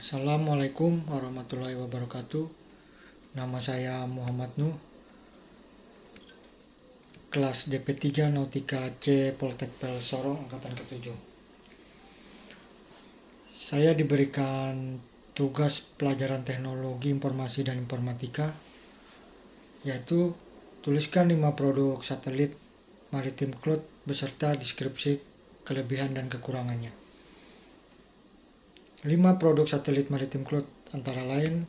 Assalamualaikum warahmatullahi wabarakatuh. Nama saya Muhammad Nuh, kelas DP3 Nautika C Poltek Pel Sorong, angkatan ke-7. Saya diberikan tugas pelajaran teknologi informasi dan informatika, yaitu tuliskan 5 produk satelit Maritime Cloud beserta deskripsi kelebihan dan kekurangannya. 5 produk satelit Maritime Cloud antara lain: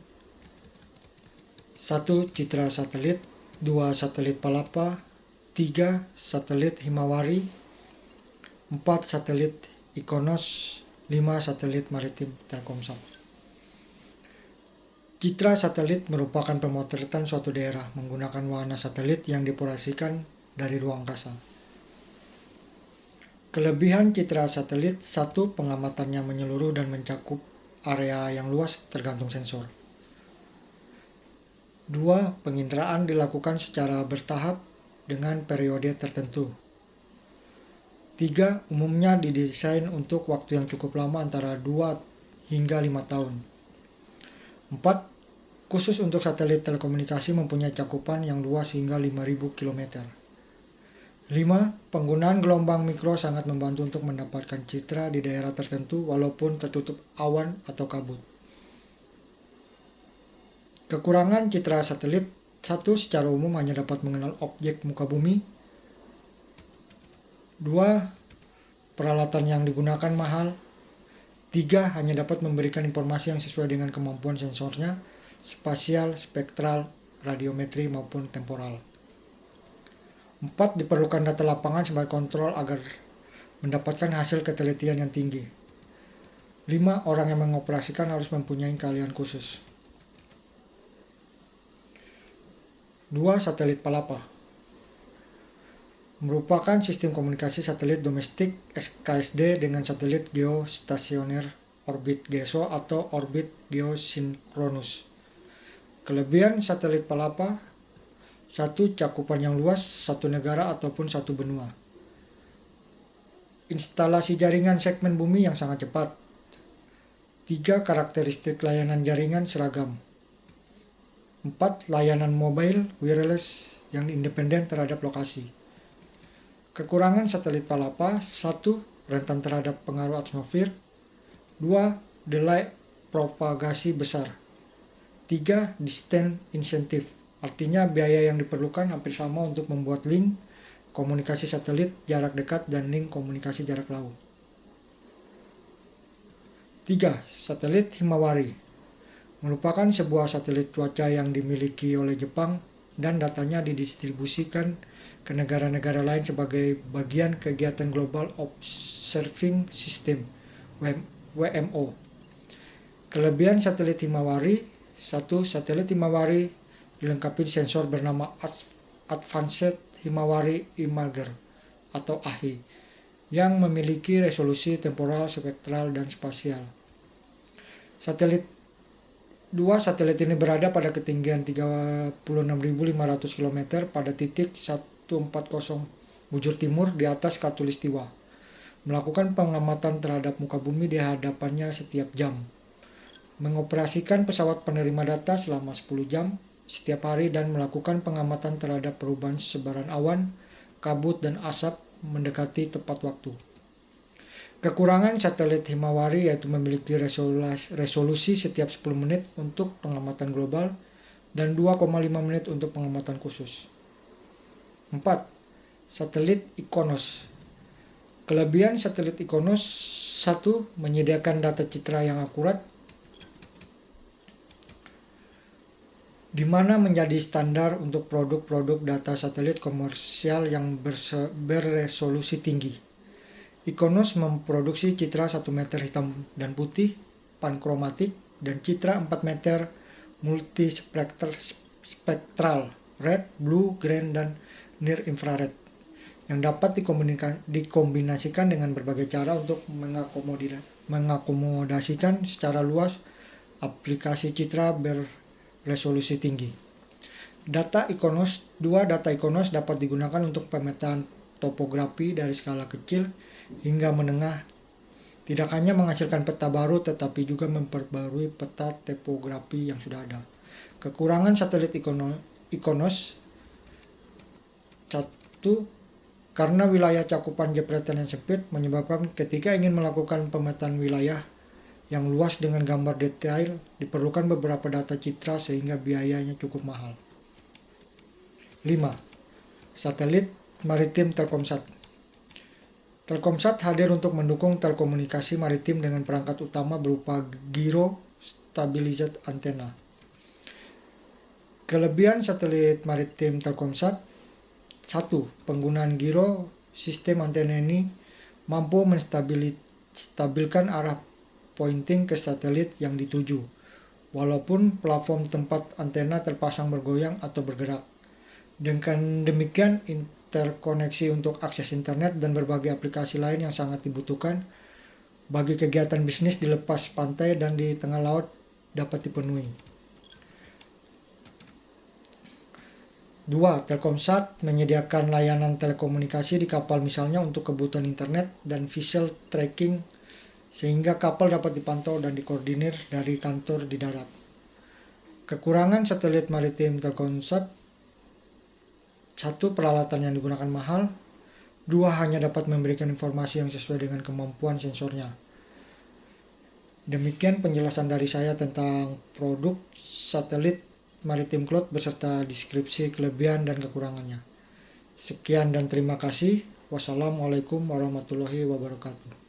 1. Citra satelit, 2. Satelit Palapa, 3. Satelit Himawari, 4. Satelit Ikonos, 5. Satelit Maritim Telkomsat. Citra satelit merupakan pemotretan suatu daerah menggunakan warna satelit yang dioperasikan dari ruang angkasa. Kelebihan citra satelit: 1. Pengamatannya menyeluruh dan mencakup area yang luas tergantung sensor. 2. Penginderaan dilakukan secara bertahap dengan periode tertentu. 3. Umumnya didesain untuk waktu yang cukup lama antara 2 hingga 5 tahun. 4. Khusus untuk satelit telekomunikasi mempunyai cakupan yang luas hingga 5.000 km. 5. Penggunaan gelombang mikro sangat membantu untuk mendapatkan citra di daerah tertentu walaupun tertutup awan atau kabut. Kekurangan citra satelit: 1. Secara umum hanya dapat mengenal objek muka bumi. 2. Peralatan yang digunakan mahal. 3. Hanya dapat memberikan informasi yang sesuai dengan kemampuan sensornya, spasial, spektral, radiometri maupun temporal. 4. Diperlukan data lapangan sebagai kontrol agar mendapatkan hasil ketelitian yang tinggi. 5. Orang yang mengoperasikan harus mempunyai keahlian khusus. 2. Satelit Palapa merupakan sistem komunikasi satelit domestik (KSD) dengan satelit geostasioner orbit GESO atau orbit geosinkronus. Kelebihan satelit Palapa: 1. Cakupan yang luas, satu negara ataupun satu benua. Instalasi jaringan segmen bumi yang sangat cepat. 3. Karakteristik layanan jaringan seragam. 4. Layanan mobile wireless yang independen terhadap lokasi. Kekurangan satelit Palapa: 1. Rentan terhadap pengaruh atmosfer. 2. Delay propagasi besar. 3. Distance incentive, artinya biaya yang diperlukan hampir sama untuk membuat link komunikasi satelit jarak dekat dan link komunikasi jarak jauh. 3. Satelit Himawari merupakan sebuah satelit cuaca yang dimiliki oleh Jepang dan datanya didistribusikan ke negara-negara lain sebagai bagian kegiatan Global Observing System (WMO). Kelebihan satelit Himawari: 1. Satelit Himawari dilengkapi sensor bernama Advanced Himawari Imager atau AHI yang memiliki resolusi temporal, spektral, dan spasial. 2. Satelit ini berada pada ketinggian 36.500 km pada titik 140 bujur timur di atas khatulistiwa, melakukan pengamatan terhadap muka bumi di hadapannya setiap jam, mengoperasikan pesawat penerima data selama 10 jam setiap hari dan melakukan pengamatan terhadap perubahan sebaran awan, kabut, dan asap mendekati tepat waktu. Kekurangan satelit Himawari yaitu memiliki resolusi setiap 10 menit untuk pengamatan global dan 2,5 menit untuk pengamatan khusus. 4. Satelit Ikonos. Kelebihan satelit Ikonos: 1. Menyediakan data citra yang akurat, di mana menjadi standar untuk produk-produk data satelit komersial yang beresolusi tinggi. Ikonos memproduksi citra 1 meter hitam dan putih, pankromatik, dan citra 4 meter multispektral, red, blue, green, dan near infrared, yang dapat dikombinasikan dengan berbagai cara untuk mengakomodasikan secara luas aplikasi citra resolusi tinggi. 2. Data Ikonos dapat digunakan untuk pemetaan topografi dari skala kecil hingga menengah Tidak hanya menghasilkan peta baru, tetapi juga memperbarui peta topografi yang sudah ada. Kekurangan satelit IKONOS. 1. Karena wilayah cakupan jepretan yang sempit, menyebabkan ketika ingin melakukan pemetaan wilayah yang luas dengan gambar detail, diperlukan beberapa data citra sehingga biayanya cukup mahal. 5. Satelit maritim Telkomsat. Telkomsat hadir untuk mendukung telekomunikasi maritim dengan perangkat utama berupa giro stabilized antena. Kelebihan satelit maritim Telkomsat: 1. Penggunaan giro sistem antena ini mampu menstabilkan arah pointing ke satelit yang dituju, walaupun platform tempat antena terpasang bergoyang atau bergerak. Dengan demikian, interkoneksi untuk akses internet dan berbagai aplikasi lain yang sangat dibutuhkan bagi kegiatan bisnis di lepas pantai dan di tengah laut dapat dipenuhi. 2. Telkomsat menyediakan layanan telekomunikasi di kapal, misalnya untuk kebutuhan internet dan vessel tracking, sehingga kapal dapat dipantau dan dikoordinir dari kantor di darat. Kekurangan satelit maritim Telkomsat: 1. Peralatan yang digunakan mahal. 2. Hanya dapat memberikan informasi yang sesuai dengan kemampuan sensornya. Demikian penjelasan dari saya tentang produk satelit maritim Cloud beserta deskripsi kelebihan dan kekurangannya. Sekian dan terima kasih. Wassalamualaikum warahmatullahi wabarakatuh.